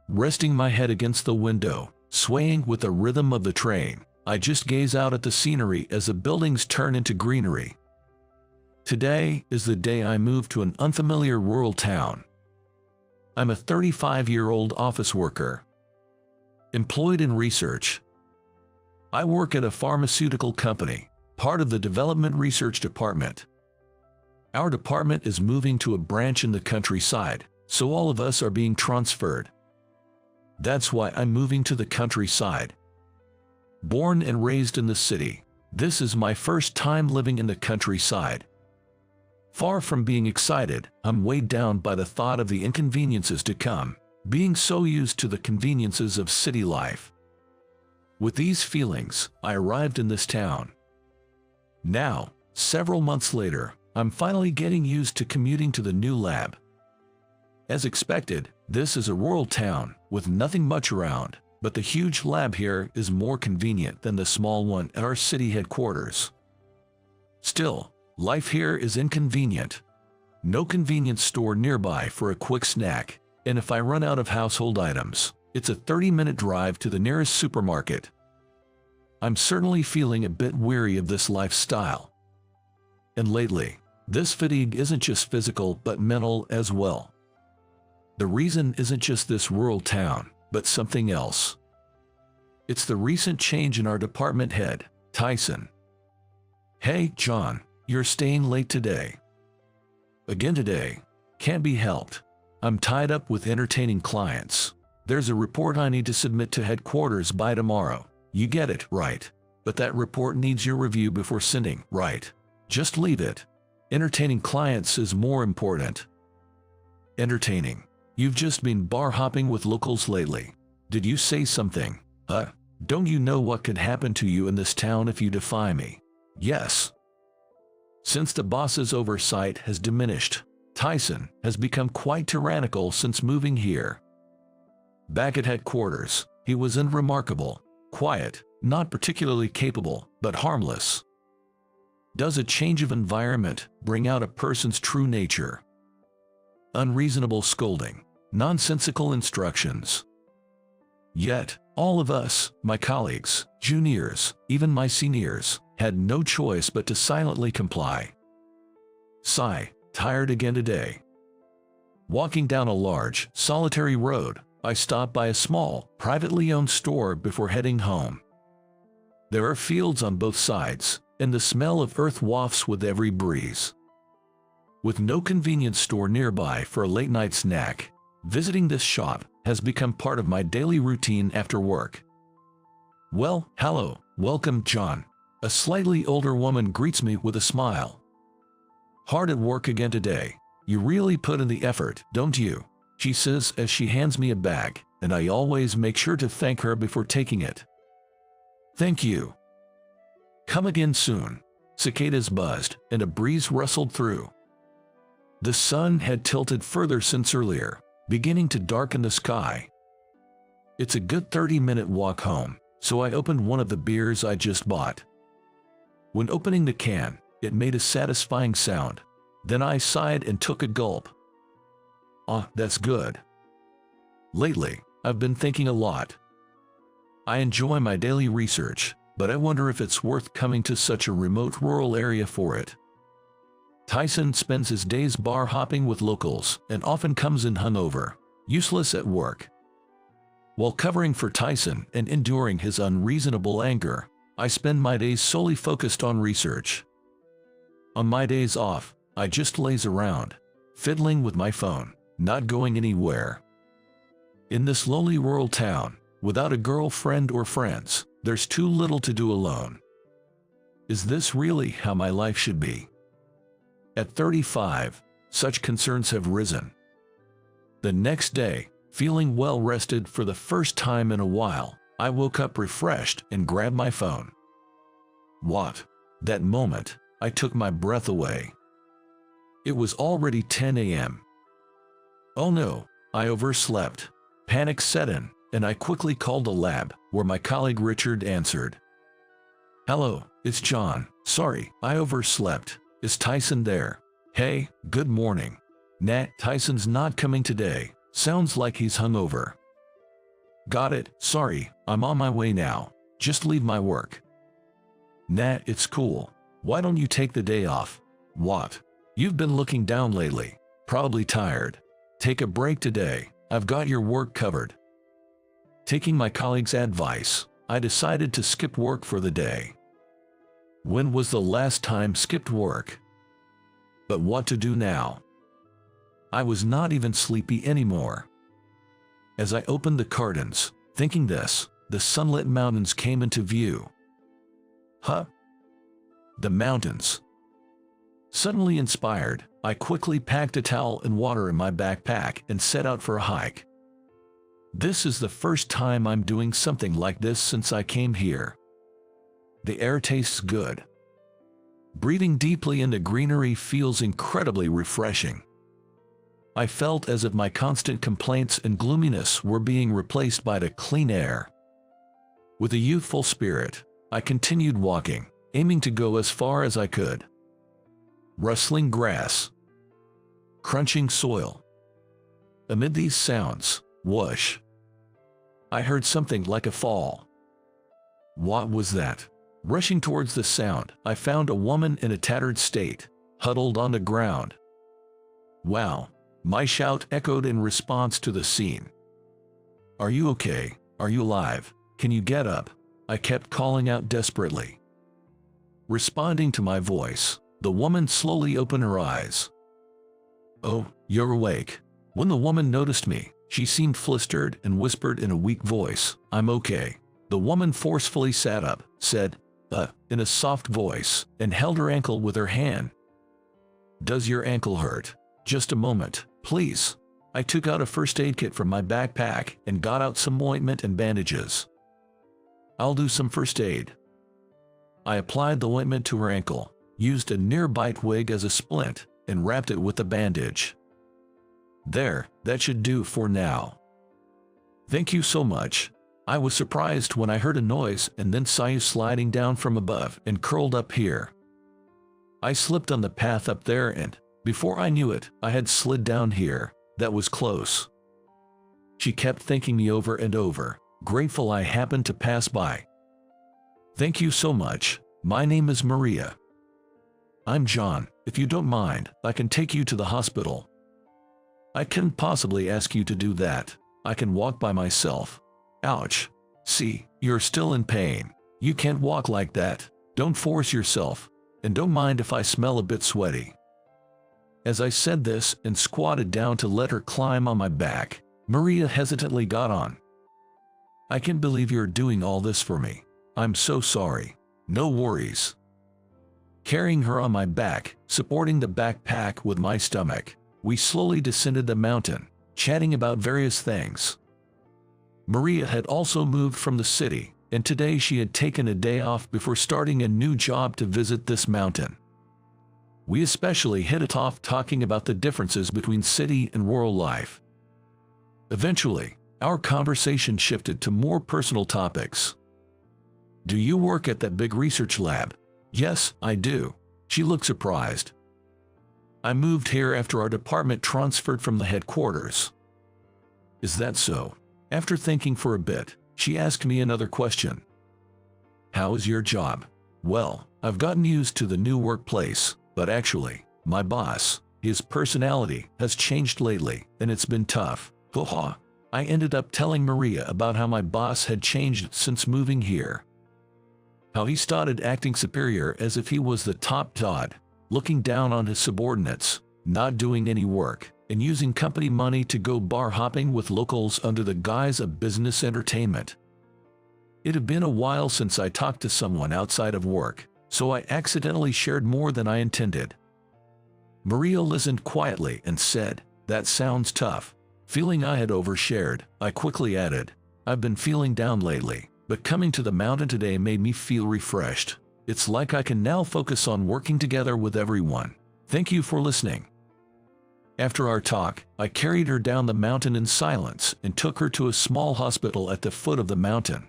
Resting my head against the window, swaying with the rhythm of the train, I just gaze out at the scenery as the buildings turn into greenery. Today is the day I moved to an unfamiliar rural town. I'm a 35-year-old office worker, employed in research. I work at a pharmaceutical company, part of the development research department. Our department is moving to a branch in the countryside, so all of us are being transferred. That's why I'm moving to the countryside. Born and raised in the city, this is my first time living in the countryside. Far from being excited, I'm weighed down by the thought of the inconveniences to come, being so used to the conveniences of city life. With these feelings, I arrived in this town. Now, several months later, I'm finally getting used to commuting to the new lab. As expected, this is a rural town with nothing much around, but the huge lab here is more convenient than the small one at our city headquarters. Still, life here is inconvenient. No convenience store nearby for a quick snack, and if I run out of household items, it's a 30-minute drive to the nearest supermarket. I'm certainly feeling a bit weary of this lifestyle. And lately, this fatigue isn't just physical but mental as well. The reason isn't just this rural town, but something else. It's the recent change in our department head, Tyson. "Hey, John, you're staying late today." "Again today. Can't be helped. I'm tied up with entertaining clients. There's a report I need to submit to headquarters by tomorrow. You get it, right? But that report needs your review before sending, right? Just leave it. Entertaining clients is more important." "Entertaining? You've just been bar hopping with locals lately. Did you say something? Don't you know what could happen to you in this town if you defy me?" "Yes." Since the boss's oversight has diminished, Tyson has become quite tyrannical since moving here. Back at headquarters, he was unremarkable, quiet, not particularly capable, but harmless. Does a change of environment bring out a person's true nature? Unreasonable scolding, nonsensical instructions. Yet, all of us, my colleagues, juniors, even my seniors, had no choice but to silently comply. Sigh, tired again today. Walking down a large, solitary road, I stopped by a small, privately owned store before heading home. There are fields on both sides, and the smell of earth wafts with every breeze. With no convenience store nearby for a late-night snack, visiting this shop has become part of my daily routine after work. "Well, hello, welcome, John." A slightly older woman greets me with a smile. "Hard at work again today. You really put in the effort, don't you?" she says as she hands me a bag, and I always make sure to thank her before taking it. "Thank you." "Come again soon." Cicadas buzzed, and a breeze rustled through. The sun had tilted further since earlier, beginning to darken the sky. It's a good 30-minute walk home, so I opened one of the beers I just bought. When opening the can, it made a satisfying sound. Then I sighed and took a gulp. That's good. Lately, I've been thinking a lot. I enjoy my daily research, but I wonder if it's worth coming to such a remote rural area for it. Tyson spends his days bar hopping with locals and often comes in hungover, useless at work. While covering for Tyson and enduring his unreasonable anger, I spend my days solely focused on research. On my days off, I just laze around, fiddling with my phone, not going anywhere. In this lonely rural town, without a girlfriend or friends, there's too little to do alone. Is this really how my life should be? At 35, such concerns have risen. The next day, feeling well rested for the first time in a while, I woke up refreshed and grabbed my phone. What? That moment, I took my breath away. It was already 10 a.m. Oh no, I overslept. Panic set in, and I quickly called the lab, where my colleague Richard answered. "Hello, it's John. Sorry, I overslept. Is Tyson there?" "Hey, good morning." "Nah, Tyson's not coming today. Sounds like he's hungover." Got it, sorry, I'm on my way now. Just leave my work. Nah, it's cool. Why don't you take the day off? What? You've been looking down lately. Probably tired. Take a break today. I've got your work covered. Taking my colleague's advice, I decided to skip work for the day. When was the last time skipped work? But what to do now? I was not even sleepy anymore. As I opened the curtains, thinking this, the sunlit mountains came into view. Huh? The mountains. Suddenly inspired, I quickly packed a towel and water in my backpack and set out for a hike. This is the first time I'm doing something like this since I came here. The air tastes good. Breathing deeply into greenery feels incredibly refreshing. I felt as if my constant complaints and gloominess were being replaced by the clean air. With a youthful spirit, I continued walking, aiming to go as far as I could. Rustling grass. Crunching soil. Amid these sounds, whoosh, I heard something like a fall. What was that? Rushing towards the sound, I found a woman in a tattered state, huddled on the ground. Wow! My shout echoed in response to the scene. Are you okay? Are you alive? Can you get up? I kept calling out desperately. Responding to my voice, the woman slowly opened her eyes. Oh, you're awake. When the woman noticed me, she seemed flustered and whispered in a weak voice, I'm okay. The woman forcefully sat up, said, in a soft voice, and held her ankle with her hand. Does your ankle hurt? Just a moment, please. I took out a first aid kit from my backpack and got out some ointment and bandages. I'll do some first aid. I applied the ointment to her ankle, used a nearby twig as a splint, and wrapped it with a bandage. There, that should do for now. Thank you so much. I was surprised when I heard a noise and then saw you sliding down from above and curled up here. I slipped on the path up there and, before I knew it, I had slid down here. That was close. She kept thanking me over and over, grateful I happened to pass by. Thank you so much. My name is Maria. I'm John. If you don't mind, I can take you to the hospital. I couldn't possibly ask you to do that. I can walk by myself. Ouch. See, you're still in pain. You can't walk like that. Don't force yourself. And don't mind if I smell a bit sweaty. As I said this and squatted down to let her climb on my back, Maria hesitantly got on. I can't believe you're doing all this for me. I'm so sorry. No worries. Carrying her on my back, supporting the backpack with my stomach, we slowly descended the mountain, chatting about various things. Maria had also moved from the city, and today she had taken a day off before starting a new job to visit this mountain. We especially hit it off talking about the differences between city and rural life. Eventually, our conversation shifted to more personal topics. Do you work at that big research lab? Yes, I do. She looked surprised. I moved here after our department transferred from the headquarters. Is that so? After thinking for a bit, she asked me another question. How is your job? Well, I've gotten used to the new workplace, but actually, my boss, his personality has changed lately, and it's been tough. Haha. I ended up telling Maria about how my boss had changed since moving here. How he started acting superior as if he was the top dog, looking down on his subordinates, not doing any work, and using company money to go bar hopping with locals under the guise of business entertainment. It had been a while since I talked to someone outside of work, so I accidentally shared more than I intended. Maria listened quietly and said, "That sounds tough." Feeling I had overshared, I quickly added, "I've been feeling down lately, but coming to the mountain today made me feel refreshed. It's like I can now focus on working together with everyone. Thank you for listening." After our talk, I carried her down the mountain in silence and took her to a small hospital at the foot of the mountain.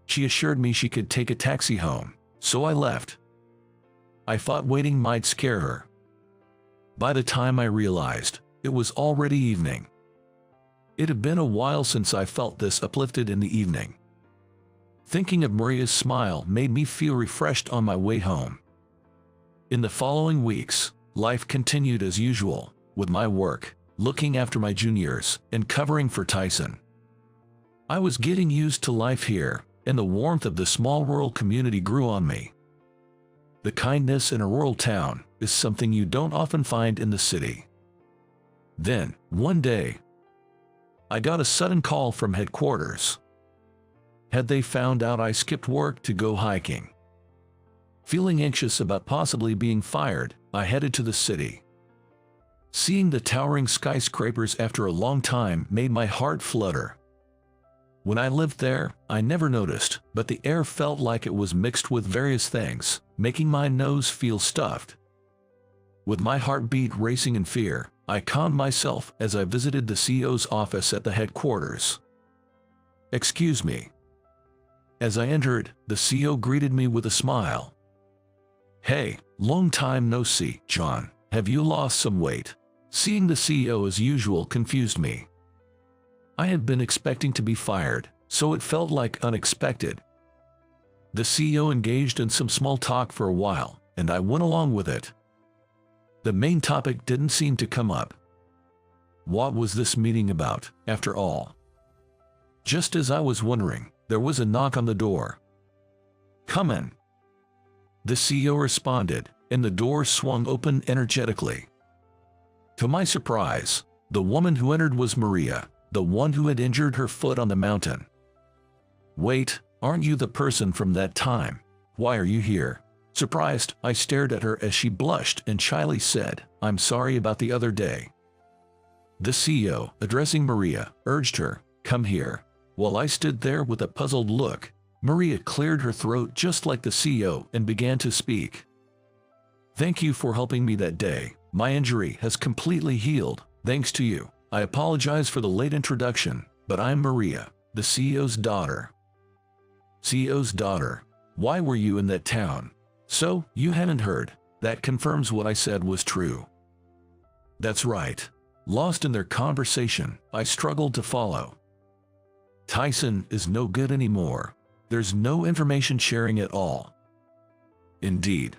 She assured me she could take a taxi home, so I left. I thought waiting might scare her. By the time I realized, it was already evening. It had been a while since I felt this uplifted in the evening. Thinking of Maria's smile made me feel refreshed on my way home. In the following weeks, life continued as usual, with my work, looking after my juniors, and covering for Tyson. I was getting used to life here, and the warmth of the small rural community grew on me. The kindness in a rural town is something you don't often find in the city. Then, one day, I got a sudden call from headquarters. Had they found out I skipped work to go hiking? Feeling anxious about possibly being fired, I headed to the city. Seeing the towering skyscrapers after a long time made my heart flutter. When I lived there, I never noticed, but the air felt like it was mixed with various things, making my nose feel stuffed. With my heartbeat racing in fear, I calmed myself as I visited the CEO's office at the headquarters. "Excuse me." As I entered, the CEO greeted me with a smile. "Hey, long time no see, John. Have you lost some weight?" Seeing the CEO as usual confused me. I had been expecting to be fired, so it felt like unexpected. The CEO engaged in some small talk for a while, and I went along with it. The main topic didn't seem to come up. What was this meeting about, after all? Just as I was wondering, there was a knock on the door. "Come in." The CEO responded, and the door swung open energetically. To my surprise, the woman who entered was Maria, the one who had injured her foot on the mountain. "Wait, aren't you the person from that time? Why are you here?" Surprised, I stared at her as she blushed and shyly said, "I'm sorry about the other day." The CEO, addressing Maria, urged her, "Come here." While I stood there with a puzzled look, Maria cleared her throat just like the CEO and began to speak. "Thank you for helping me that day. My injury has completely healed, thanks to you. I apologize for the late introduction, but I'm Maria, the CEO's daughter." "CEO's daughter? Why were you in that town?" "So, you hadn't heard. That confirms what I said was true." "That's right." Lost in their conversation, I struggled to follow. "Tyson is no good anymore. There's no information sharing at all." "Indeed.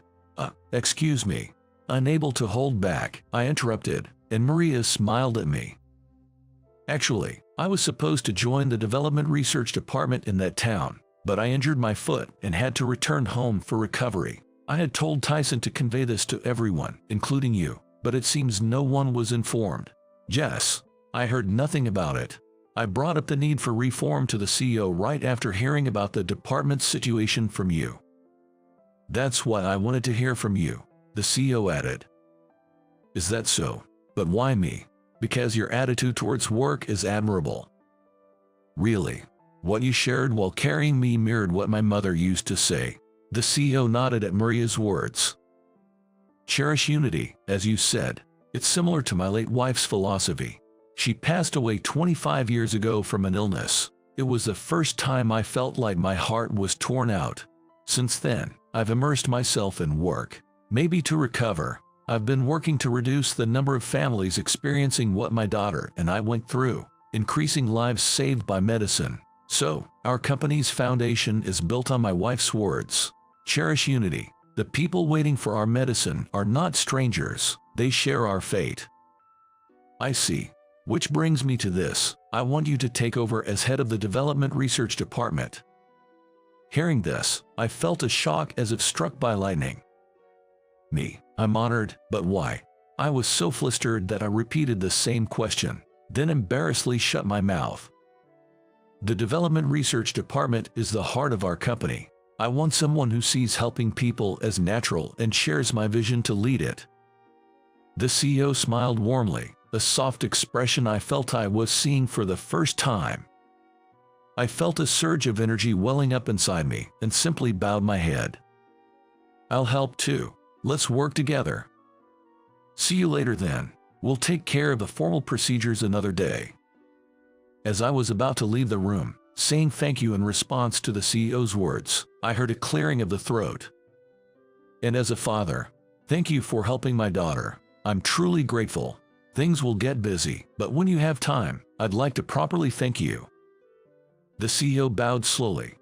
Excuse me." Unable to hold back, I interrupted, and Maria smiled at me. "Actually, I was supposed to join the development research department in that town, but I injured my foot and had to return home for recovery. I had told Tyson to convey this to everyone, including you, but it seems no one was informed." "Jess, I heard nothing about it." I brought up the need for reform to the CEO right after hearing about the department's situation from you. "That's what I wanted to hear from you," the CEO added. "Is that so? But why me?" "Because your attitude towards work is admirable." "Really? What you shared while carrying me mirrored what my mother used to say." The CEO nodded at Maria's words. "Cherish unity, as you said. It's similar to my late wife's philosophy. She passed away 25 years ago from an illness. It was the first time I felt like my heart was torn out. Since then, I've immersed myself in work. Maybe to recover. I've been working to reduce the number of families experiencing what my daughter and I went through, increasing lives saved by medicine. So, our company's foundation is built on my wife's words. Cherish unity. The people waiting for our medicine are not strangers, they share our fate." "I see. Which brings me to this. I want you to take over as head of the Development Research Department." Hearing this, I felt a shock as if struck by lightning. "Me? I'm honored, but why?" I was so flustered that I repeated the same question, then embarrassedly shut my mouth. "The Development Research Department is the heart of our company. I want someone who sees helping people as natural and shares my vision to lead it." The CEO smiled warmly, a soft expression I felt I was seeing for the first time. I felt a surge of energy welling up inside me and simply bowed my head. "I'll help too. Let's work together." "See you later then. We'll take care of the formal procedures another day." As I was about to leave the room, saying thank you in response to the CEO's words, I heard a clearing of the throat. "And as a father, thank you for helping my daughter. I'm truly grateful. Things will get busy, but when you have time, I'd like to properly thank you." The CEO bowed slowly.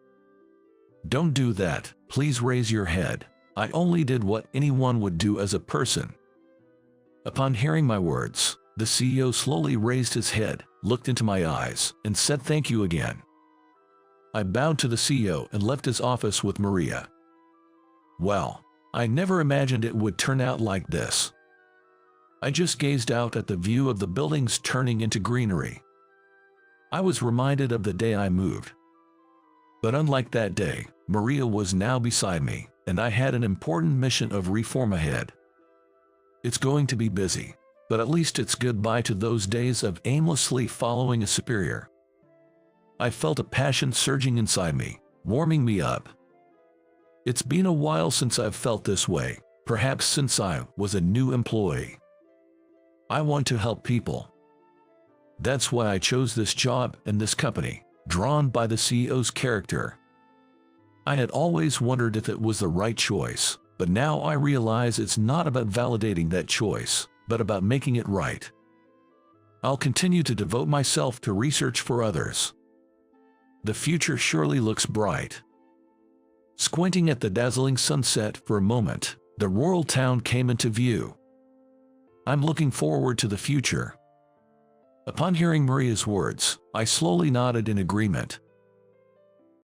"Don't do that, please raise your head. I only did what anyone would do as a person." Upon hearing my words, the CEO slowly raised his head, looked into my eyes, and said thank you again. I bowed to the CEO and left his office with Maria. Well, I never imagined it would turn out like this. I just gazed out at the view of the buildings turning into greenery. I was reminded of the day I moved. But unlike that day, Maria was now beside me, and I had an important mission of reform ahead. It's going to be busy, but at least it's goodbye to those days of aimlessly following a superior. I felt a passion surging inside me, warming me up. It's been a while since I've felt this way, perhaps since I was a new employee. I want to help people. That's why I chose this job and this company, drawn by the CEO's character. I had always wondered if it was the right choice, but now I realize it's not about validating that choice, but about making it right. I'll continue to devote myself to research for others. The future surely looks bright. Squinting at the dazzling sunset for a moment, the rural town came into view. I'm looking forward to the future. Upon hearing Maria's words, I slowly nodded in agreement,